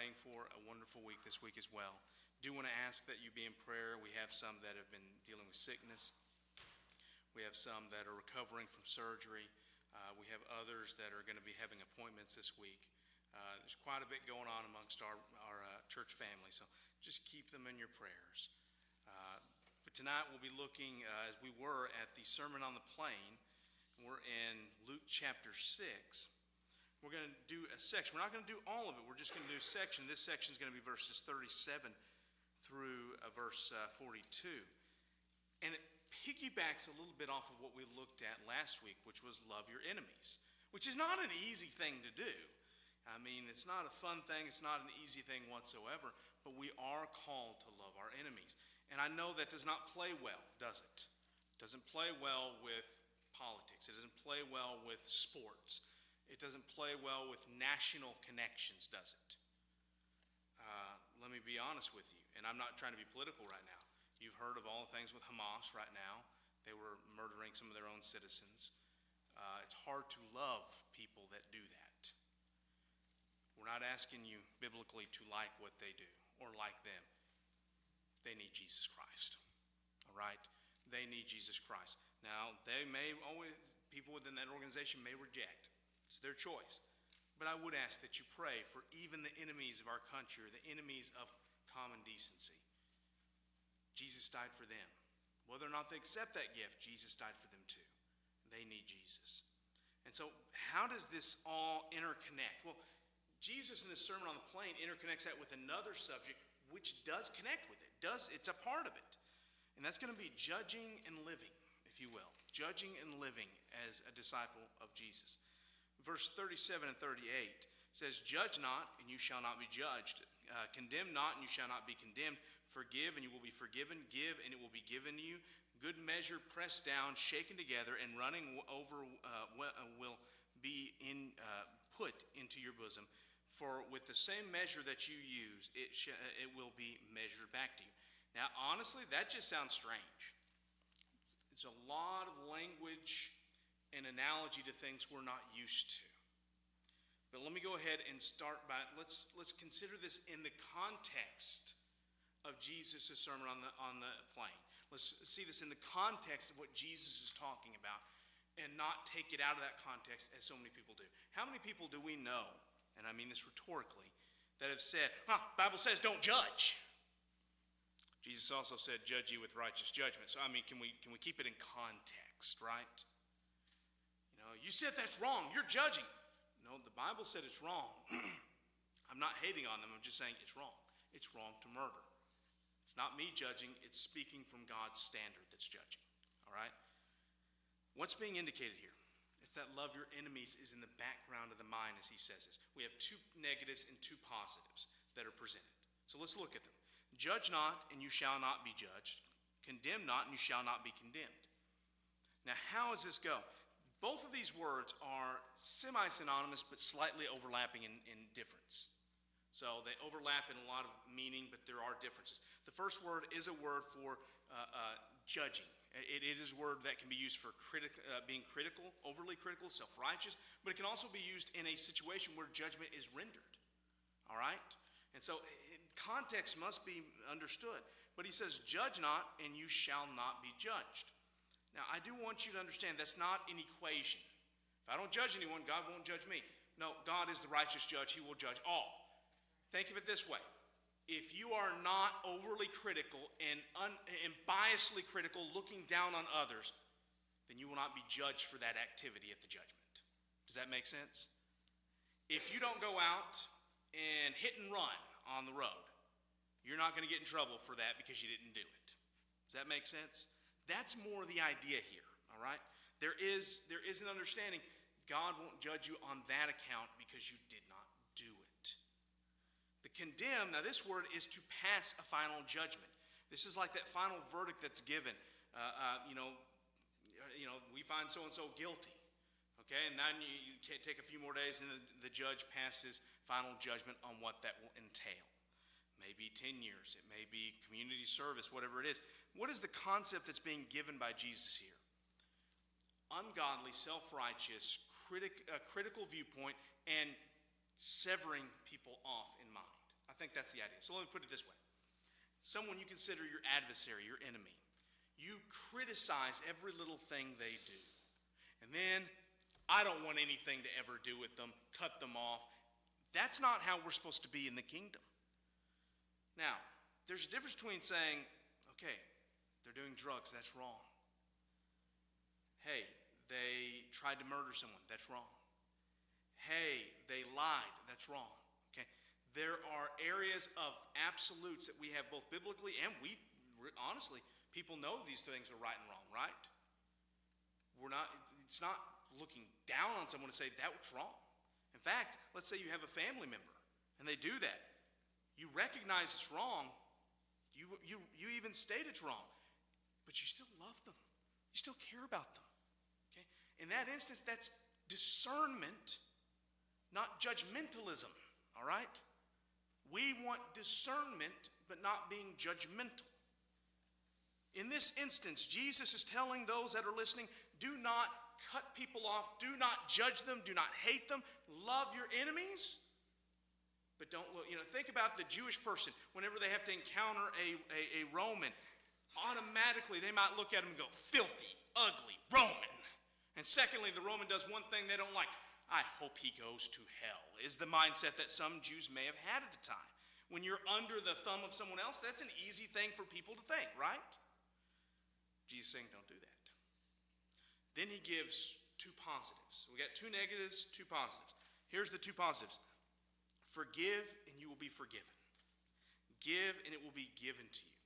praying for a wonderful week this week as well. Do want to ask that you be in prayer. We have some that have been dealing with sickness. We have some that are recovering from surgery. We have others that are going to be having appointments this week. There's quite a bit going on amongst our church family, so just keep them in your prayers. But tonight we'll be looking, as we were, at the Sermon on the Plain. We're in Luke chapter 6. We're going to do a section. We're not going to do all of it. We're just going to do a section. This section is going to be verses 37 through verse 42. And it piggybacks a little bit off of what we looked at last week, which was love your enemies, which is not an easy thing to do. I mean, it's not a fun thing. It's not an easy thing whatsoever, but we are called to love our enemies. And I know that does not play well, does it? It doesn't play well with politics. It doesn't play well with sports. It doesn't play well with national connections, does it? Let me be honest with you, and I'm not trying to be political right now. You've heard of all the things with Hamas right now. They were murdering some of their own citizens. It's hard to love people that do that. We're not asking you biblically to like what they do or like them. They need Jesus Christ. All right? They need Jesus Christ. Now, people within that organization may reject. It's their choice. But I would ask that you pray for even the enemies of our country, or the enemies of common decency. Jesus died for them. Whether or not they accept that gift, Jesus died for them too. They need Jesus. And so how does this all interconnect? Well, Jesus in his Sermon on the Plain interconnects that with another subject which does connect with it. It's a part of it. And that's going to be judging and living, if you will. Judging and living as a disciple of Jesus. Verse 37 and 38 says, "Judge not, and you shall not be judged. Condemn not, and you shall not be condemned. Forgive, and you will be forgiven. Give, and it will be given to you. Good measure, pressed down, shaken together, and running over will be put into your bosom. For with the same measure that you use, it will be measured back to you." Now, honestly, that just sounds strange. It's a lot of language and analogy to things we're not used to. But let me go ahead and start by, let's consider this in the context of Jesus' Sermon on the Plain. Let's see this in the context of what Jesus is talking about and not take it out of that context as so many people do. How many people do we know, and I mean this rhetorically, that have said, Bible says don't judge. Jesus also said, judge ye with righteous judgment. So, I mean, can we keep it in context, right? You said that's wrong. You're judging. No, the Bible said it's wrong. I'm not hating on them. I'm just saying it's wrong. It's wrong to murder. It's not me judging. It's speaking from God's standard that's judging. All right? What's being indicated here? It's that love your enemies is in the background of the mind, as he says this. We have two negatives and two positives that are presented. So let's look at them. Judge not, and you shall not be judged. Condemn not, and you shall not be condemned. Now, how does this go? Both of these words are semi-synonymous, but slightly overlapping in difference. So they overlap in a lot of meaning, but there are differences. The first word is a word for judging. It is a word that can be used for being critical, overly critical, self-righteous, but it can also be used in a situation where judgment is rendered. All right? And so context must be understood. But he says, judge not, and you shall not be judged. Now, I do want you to understand that's not an equation. If I don't judge anyone, God won't judge me. No, God is the righteous judge. He will judge all. Think of it this way. If you are not overly critical and biasedly critical, looking down on others, then you will not be judged for that activity at the judgment. Does that make sense? If you don't go out and hit and run on the road, you're not going to get in trouble for that because you didn't do it. Does that make sense? That's more the idea here, all right? There is an understanding God won't judge you on that account because you did not do it. The condemn, now this word is to pass a final judgment. This is like that final verdict that's given. We find so-and-so guilty. Okay, and then you can't take a few more days and the judge passes final judgment on what that will entail. Maybe 10 years, it may be community service, whatever it is. What is the concept that's being given by Jesus here? Ungodly, self-righteous, critical viewpoint, and severing people off in mind. I think that's the idea. So let me put it this way. Someone you consider your adversary, your enemy. You criticize every little thing they do. And then, I don't want anything to ever do with them, cut them off. That's not how we're supposed to be in the kingdom. Now, there's a difference between saying, okay, they're doing drugs, that's wrong. Hey, they tried to murder someone, that's wrong. Hey, they lied, that's wrong. Okay? There are areas of absolutes that we have both biblically and honestly, people know these things are right and wrong, right? It's not looking down on someone to say that was wrong. In fact, let's say you have a family member and they do that. You recognize it's wrong. You even state it's wrong, but you still love them. You still care about them. Okay? In that instance, that's discernment, not judgmentalism. All right? We want discernment, but not being judgmental. In this instance, Jesus is telling those that are listening, do not cut people off, do not judge them, do not hate them, love your enemies, but don't look, think about the Jewish person. Whenever they have to encounter a Roman, automatically they might look at him and go, filthy, ugly, Roman. And secondly, the Roman does one thing they don't like. I hope he goes to hell, is the mindset that some Jews may have had at the time. When you're under the thumb of someone else, that's an easy thing for people to think, right? Jesus is saying, don't do that. Then he gives two positives. We got two negatives, two positives. Here's the two positives. Forgive and you will be forgiven. Give and it will be given to you.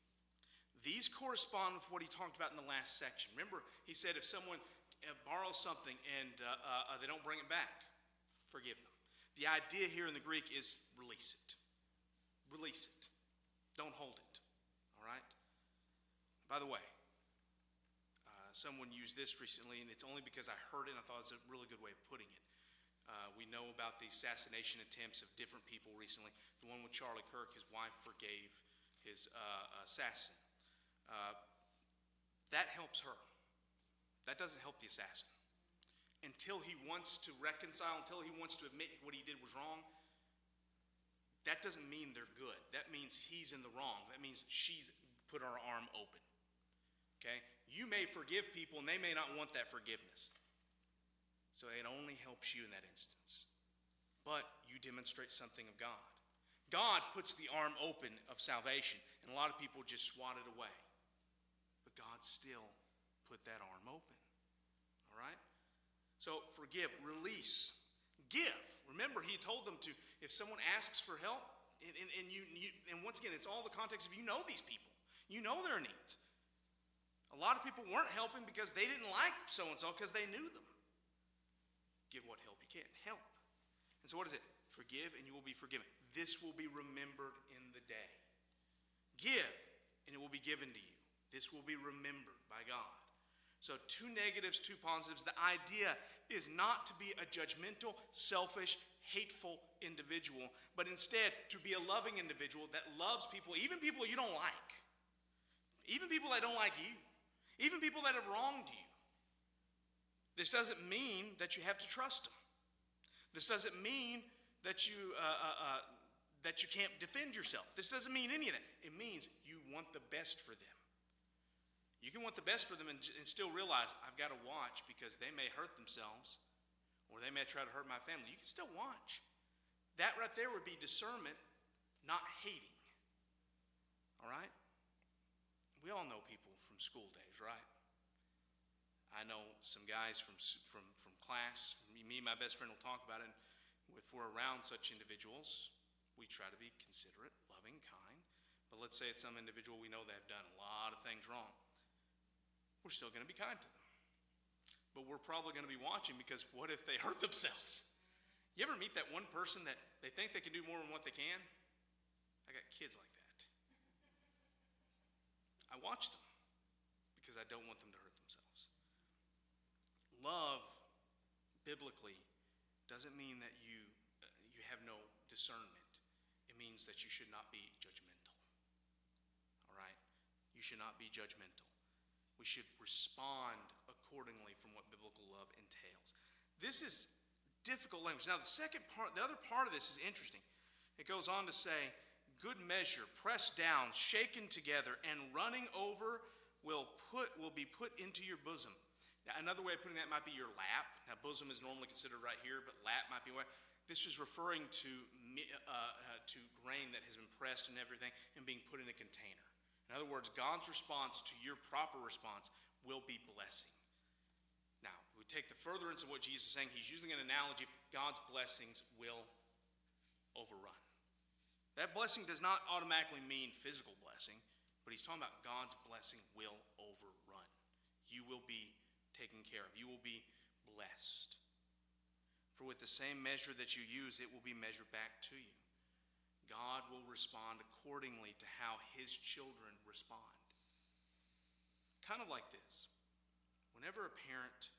These correspond with what he talked about in the last section. Remember, he said if someone borrows something and they don't bring it back, forgive them. The idea here in the Greek is release it. Release it. Don't hold it. All right? By the way, someone used this recently, and it's only because I heard it and I thought it was a really good way of putting it. We know about the assassination attempts of different people recently. The one with Charlie Kirk, his wife forgave his assassin. That helps her. That doesn't help the assassin. Until he wants to reconcile, until he wants to admit what he did was wrong, that doesn't mean they're good. That means he's in the wrong. That means she's put her arm open. Okay? You may forgive people and they may not want that forgiveness. So it only helps you in that instance. But you demonstrate something of God. God puts the arm open of salvation, and a lot of people just swat it away. But God still put that arm open. All right? So forgive, release, give. Remember, he told them to, if someone asks for help, and once again, it's all the context of you know these people. You know their needs. A lot of people weren't helping because they didn't like so-and-so because they knew them. Give what help you can. Help. And so what is it? Forgive and you will be forgiven. This will be remembered in the day. Give and it will be given to you. This will be remembered by God. So two negatives, two positives. The idea is not to be a judgmental, selfish, hateful individual, but instead to be a loving individual that loves people, even people you don't like. Even people that don't like you. Even people that have wronged you. This doesn't mean that you have to trust them. This doesn't mean that you can't defend yourself. This doesn't mean any of that. It means you want the best for them. You can want the best for them and still realize, I've got to watch because they may hurt themselves or they may try to hurt my family. You can still watch. That right there would be discernment, not hating. All right? We all know people from school days, right? I know some guys from class. Me and my best friend will talk about it. If we're around such individuals, we try to be considerate, loving, kind. But let's say it's some individual we know that have done a lot of things wrong. We're still going to be kind to them. But we're probably going to be watching because what if they hurt themselves? You ever meet that one person that they think they can do more than what they can? I got kids like that. I watch them because I don't want them to hurt themselves. Love, biblically, doesn't mean that you have no discernment. It means that you should not be judgmental. All right? You should not be judgmental. We should respond accordingly from what biblical love entails. This is difficult language. Now, the other part of this is interesting. It goes on to say good measure, pressed down, shaken together, and running over will be put into your bosom. Now, another way of putting that might be your lap. Now, bosom is normally considered right here, but lap might be where. This is referring to grain that has been pressed and everything and being put in a container. In other words, God's response to your proper response will be blessing. Now, we take the furtherance of what Jesus is saying. He's using an analogy. God's blessings will overrun. That blessing does not automatically mean physical blessing, but he's talking about God's blessing will overrun. You will be taken care of. You will be blessed. For with the same measure that you use, it will be measured back to you. God will respond accordingly to how his children respond. Kind of like this. Whenever a parent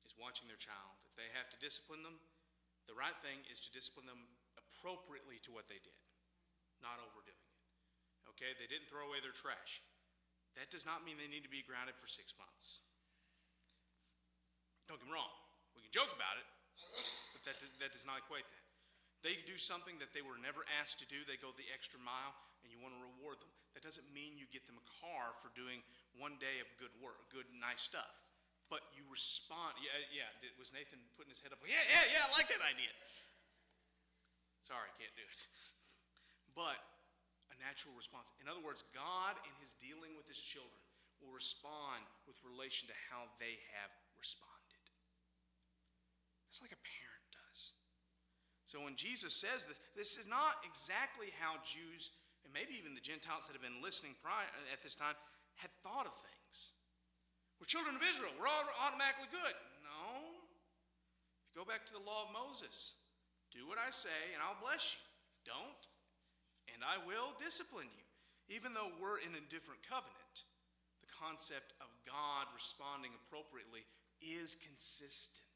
is watching their child, if they have to discipline them, the right thing is to discipline them appropriately to what they did, not overdoing it. Okay, they didn't throw away their trash. That does not mean they need to be grounded for 6 months. Don't get me wrong. We can joke about it, but that does not equate that. They do something that they were never asked to do. They go the extra mile, and you want to reward them. That doesn't mean you get them a car for doing one day of good work, good, nice stuff. But you respond. Yeah. Was Nathan putting his head up? Yeah, I like that idea. Sorry, can't do it. But a natural response. In other words, God in his dealing with his children will respond with relation to how they have responded. It's like a parent does. So when Jesus says this is not exactly how Jews, and maybe even the Gentiles that have been listening prior at this time, had thought of things. We're children of Israel. We're all automatically good. No. If you go back to the law of Moses, do what I say and I'll bless you. Don't, and I will discipline you. Even though we're in a different covenant, the concept of God responding appropriately is consistent.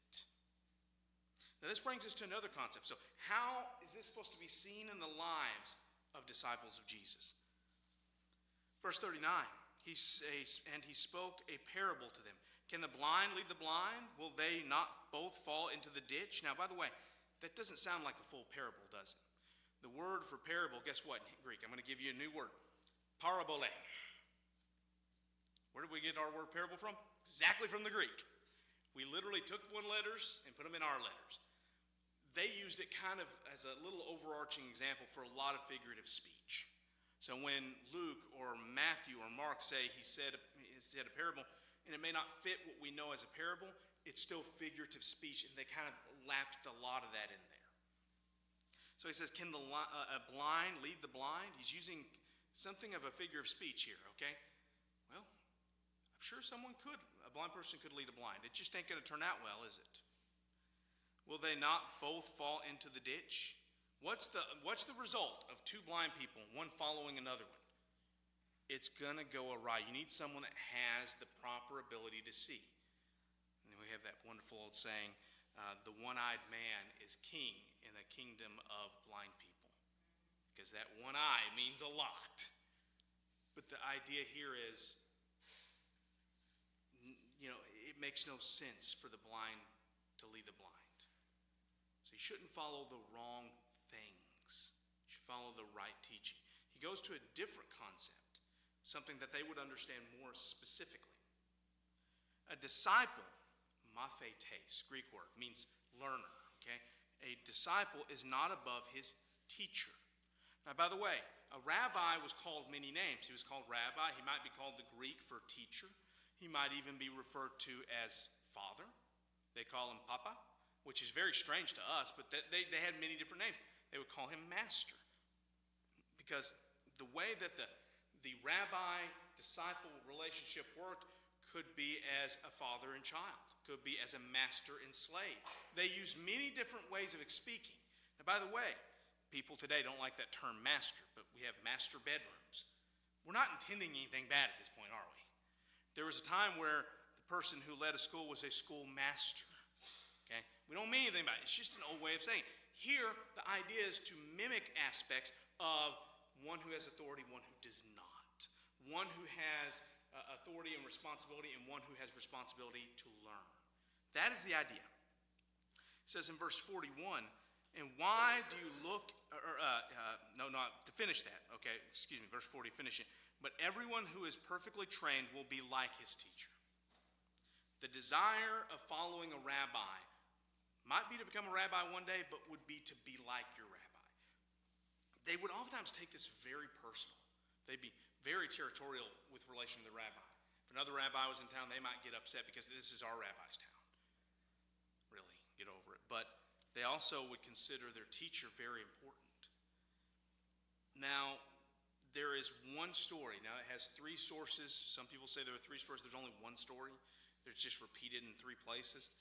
Now this brings us to another concept. So how is this supposed to be seen in the lives of disciples of Jesus? Verse 39, and he spoke a parable to them. Can the blind lead the blind? Will they not both fall into the ditch? Now, by the way, that doesn't sound like a full parable, does it? The word for parable, guess what in Greek? I'm going to give you a new word. Parabole. Where did we get our word parable from? Exactly from the Greek. We literally took one letters and put them in our letters. They used it kind of as a little overarching example for a lot of figurative speech. So when Luke or Matthew or Mark say he said a parable, and it may not fit what we know as a parable, it's still figurative speech, and they kind of lapped a lot of that in there. So he says, can the blind lead the blind? He's using something of a figure of speech here, okay? Well, I'm sure a blind person could lead a blind. It just ain't going to turn out well, is it? Will they not both fall into the ditch? What's the result of two blind people, one following another one? It's going to go awry. You need someone that has the proper ability to see. And we have that wonderful old saying, the one-eyed man is king in a kingdom of blind people. Because that one eye means a lot. But the idea here is, it makes no sense for the blind to lead the blind. So you shouldn't follow the wrong things. You should follow the right teaching. He goes to a different concept, something that they would understand more specifically. A disciple, mathetes, Greek word, means learner, okay? A disciple is not above his teacher. Now, by the way, a rabbi was called many names. He was called rabbi. He might be called the Greek for teacher. He might even be referred to as father. They call him papa, which is very strange to us, but they had many different names. They would call him master. Because the way that the rabbi-disciple relationship worked could be as a father and child, could be as a master and slave. They use many different ways of speaking. Now, by the way, people today don't like that term master, but we have master bedrooms. We're not intending anything bad at this point, are we? There was a time where the person who led a school was a school master. Okay? We don't mean anything by it. It's just an old way of saying it. Here, the idea is to mimic aspects of one who has authority, one who does not. One who has authority and responsibility, and one who has responsibility to learn. That is the idea. It says in verse 41, and why do you look, finish that, okay, excuse me, verse 40, finish it. But everyone who is perfectly trained will be like his teacher. The desire of following a rabbi might be to become a rabbi one day, but would be to be like your rabbi. They would oftentimes take this very personal. They'd be very territorial with relation to the rabbi. If another rabbi was in town, they might get upset because this is our rabbi's town. Really, get over it. But they also would consider their teacher very important. Now, there is one story. Now, it has three sources. Some people say there are three stories. There's only one story. It's just repeated in three places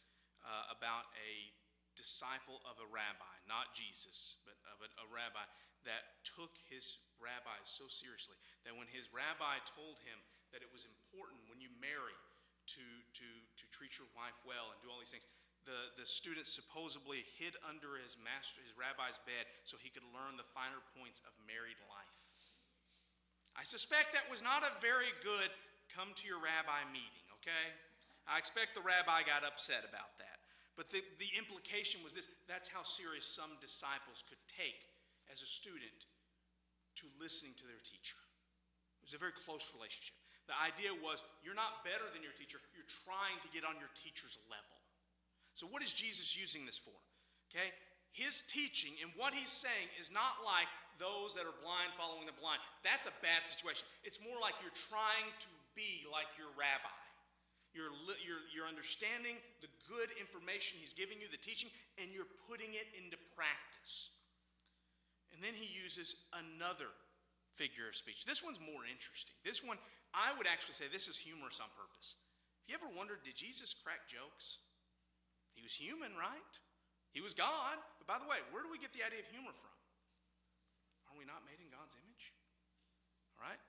about a disciple of a rabbi, not Jesus, but of a rabbi that took his rabbi so seriously that when his rabbi told him that it was important when you marry to treat your wife well and do all these things, the student supposedly hid under his rabbi's bed so he could learn the finer points of married life. I suspect that was not a very good come to your rabbi meeting, okay? I expect the rabbi got upset about that. But the implication was this: that's how serious some disciples could take as a student to listening to their teacher. It was a very close relationship. The idea was, you're not better than your teacher, you're trying to get on your teacher's level. So what is Jesus using this for? Okay? His teaching and what he's saying is not like those that are blind following the blind. That's a bad situation. It's more like you're trying to be like your rabbi. You're understanding the good information he's giving you, the teaching, and you're putting it into practice. And then he uses another figure of speech. This one's more interesting. This one, I would actually say this is humorous on purpose. Have you ever wondered, did Jesus crack jokes? He was human, right? He was God. But by the way, where do we get the idea of humor from? Are we not made in God's image? All right?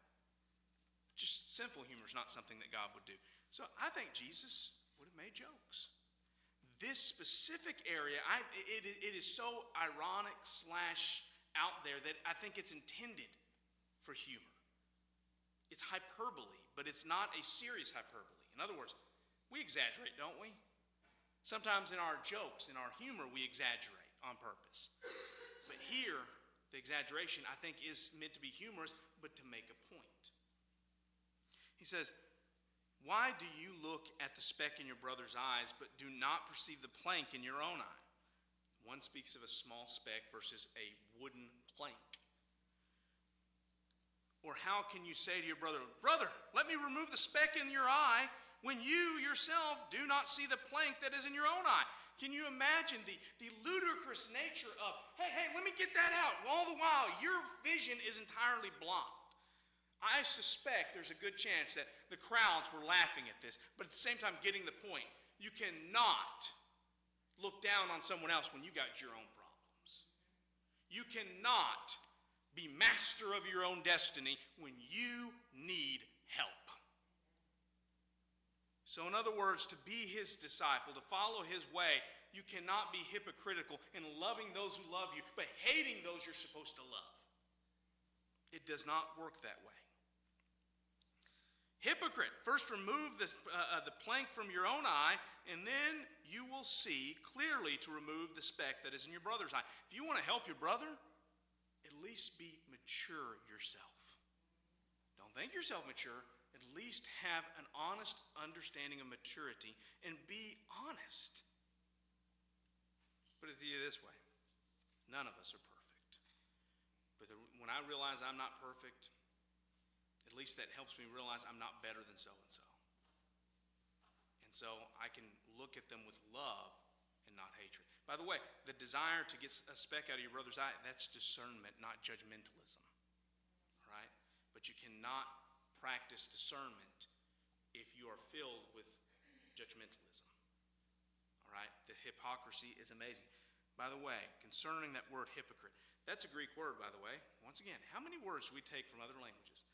Just sinful humor is not something that God would do. So I think Jesus would have made jokes. This specific area, it is so ironic / out there that I think it's intended for humor. It's hyperbole, but it's not a serious hyperbole. In other words, we exaggerate, don't we? Sometimes in our jokes, in our humor, we exaggerate on purpose. But here, the exaggeration, I think, is meant to be humorous, but to make a point. He says, why do you look at the speck in your brother's eyes, but do not perceive the plank in your own eye? One speaks of a small speck versus a wooden plank. Or how can you say to your brother, brother, let me remove the speck in your eye, when you yourself do not see the plank that is in your own eye? Can you imagine the ludicrous nature of, hey, let me get that out. All the while, your vision is entirely blocked. I suspect there's a good chance that the crowds were laughing at this, but at the same time getting the point. You cannot look down on someone else when you got your own problems. You cannot be master of your own destiny when you need help. So in other words, to be his disciple, to follow his way, you cannot be hypocritical in loving those who love you, but hating those you're supposed to love. It does not work that way. Hypocrite, first remove the plank from your own eye, and then you will see clearly to remove the speck that is in your brother's eye. If you want to help your brother, at least be mature yourself. Don't think yourself mature. At least have an honest understanding of maturity and be honest. Put it to you this way. None of us are perfect. But when I realize I'm not perfect, at least that helps me realize I'm not better than so-and-so. And so I can look at them with love and not hatred. By the way, the desire to get a speck out of your brother's eye, that's discernment, not judgmentalism. All right? But you cannot practice discernment if you are filled with judgmentalism. All right? The hypocrisy is amazing. By the way, concerning that word hypocrite, that's a Greek word, by the way. Once again, how many words do we take from other languages?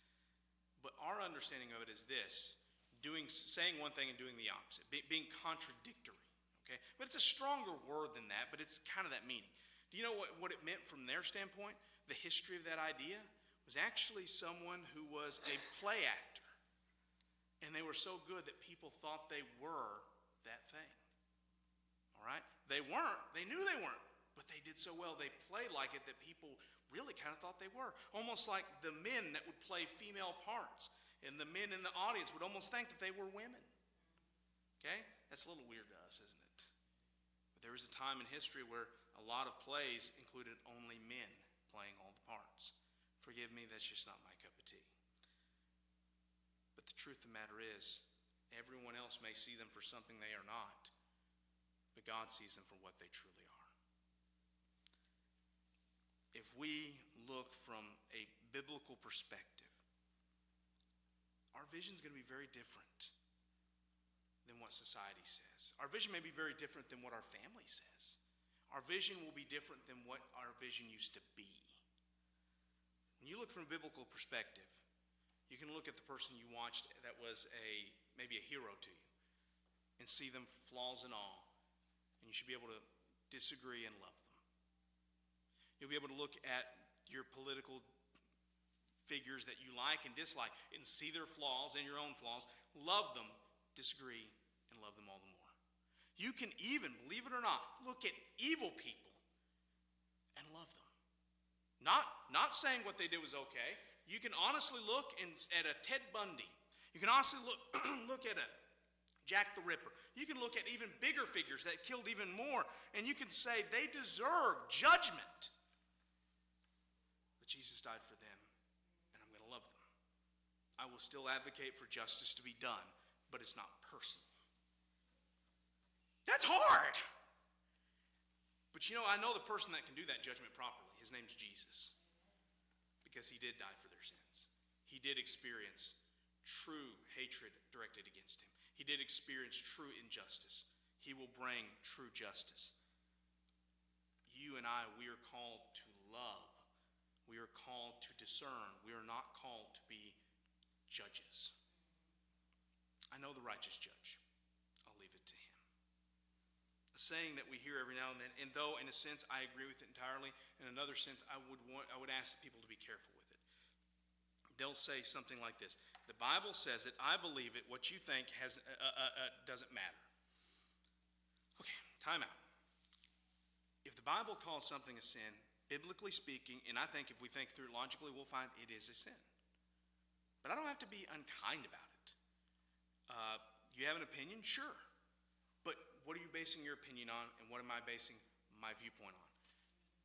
But our understanding of it is this: saying one thing and doing the opposite, being contradictory. Okay? But it's a stronger word than that, but it's kind of that meaning. Do you know what it meant from their standpoint? The history of that idea was actually someone who was a play actor. And they were so good that people thought they were that thing. All right? They weren't. They knew they weren't. But they did so well. They played like it that people really kind of thought they were. Almost like the men that would play female parts. And the men in the audience would almost think that they were women. Okay? That's a little weird to us, isn't it? But there was a time in history where a lot of plays included only men playing all the parts. Forgive me, that's just not my cup of tea. But the truth of the matter is, everyone else may see them for something they are not, but God sees them for what they truly are. If we look from a biblical perspective, our vision is going to be very different than what society says. Our vision may be very different than what our family says. Our vision will be different than what our vision used to be. When you look from a biblical perspective, you can look at the person you watched that was maybe a hero to you and see them flaws and all, and you should be able to disagree and love them. You'll be able to look at your political figures that you like and dislike and see their flaws and your own flaws, love them, disagree, and love them all the more. You can even, believe it or not, look at evil people and love them. Not saying what they did was okay. You can honestly look at a Ted Bundy. You can honestly look at a Jack the Ripper. You can look at even bigger figures that killed even more, and you can say they deserve judgment. But Jesus died for them, and I'm going to love them. I will still advocate for justice to be done, but it's not personal. That's hard. But I know the person that can do that judgment properly. His name's Jesus. Because he did die for their sins. He did experience true hatred directed against him. He did experience true injustice. He will bring true justice. You and I, we are called to love. We are called to discern. We are not called to be judges. I know the righteous judge. I'll leave it to him. A saying that we hear every now and then, and though in a sense I agree with it entirely, in another sense I would ask people to be careful with it. They'll say something like this: the Bible says it, I believe it, what you think doesn't matter. Okay, time out. If the Bible calls something a sin, biblically speaking, and I think if we think through it logically, we'll find it is a sin. But I don't have to be unkind about it. You have an opinion? Sure. But what are you basing your opinion on, and what am I basing my viewpoint on?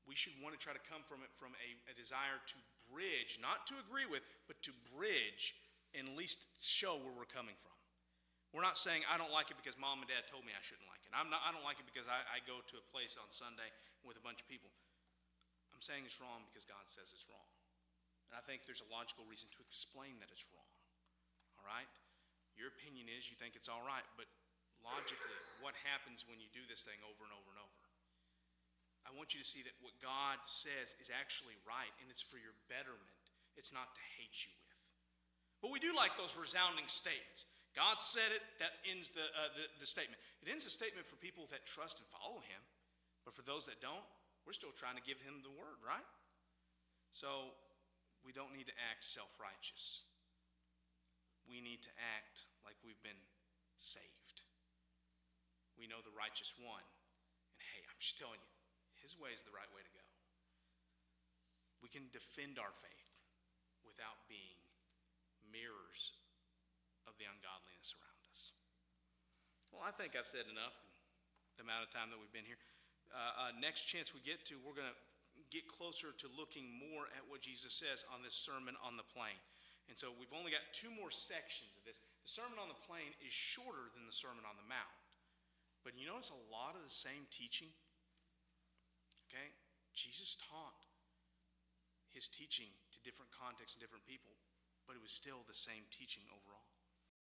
We should want to try to come from it from a desire to bridge, not to agree with, but to bridge and at least show where we're coming from. We're not saying I don't like it because mom and dad told me I shouldn't like it. I don't like it because I go to a place on Sunday with a bunch of people. I'm saying it's wrong because God says it's wrong. And I think there's a logical reason to explain that it's wrong. All right? Your opinion is you think it's all right, but logically, what happens when you do this thing over and over and over? I want you to see that what God says is actually right, and it's for your betterment. It's not to hate you with. But we do like those resounding statements. God said it, that ends the statement. It ends the statement for people that trust and follow him. But for those that don't, we're still trying to give him the word, right? So we don't need to act self-righteous. We need to act like we've been saved. We know the righteous one. And hey, I'm just telling you, his way is the right way to go. We can defend our faith without being mirrors of the ungodliness around us. Well, I think I've said enough in the amount of time that we've been here. Next chance we get to, we're going to get closer to looking more at what Jesus says on this Sermon on the Plain. And so we've only got 2 more sections of this. The Sermon on the Plain is shorter than the Sermon on the Mount. But you notice a lot of the same teaching? Okay? Jesus taught his teaching to different contexts and different people, but it was still the same teaching overall.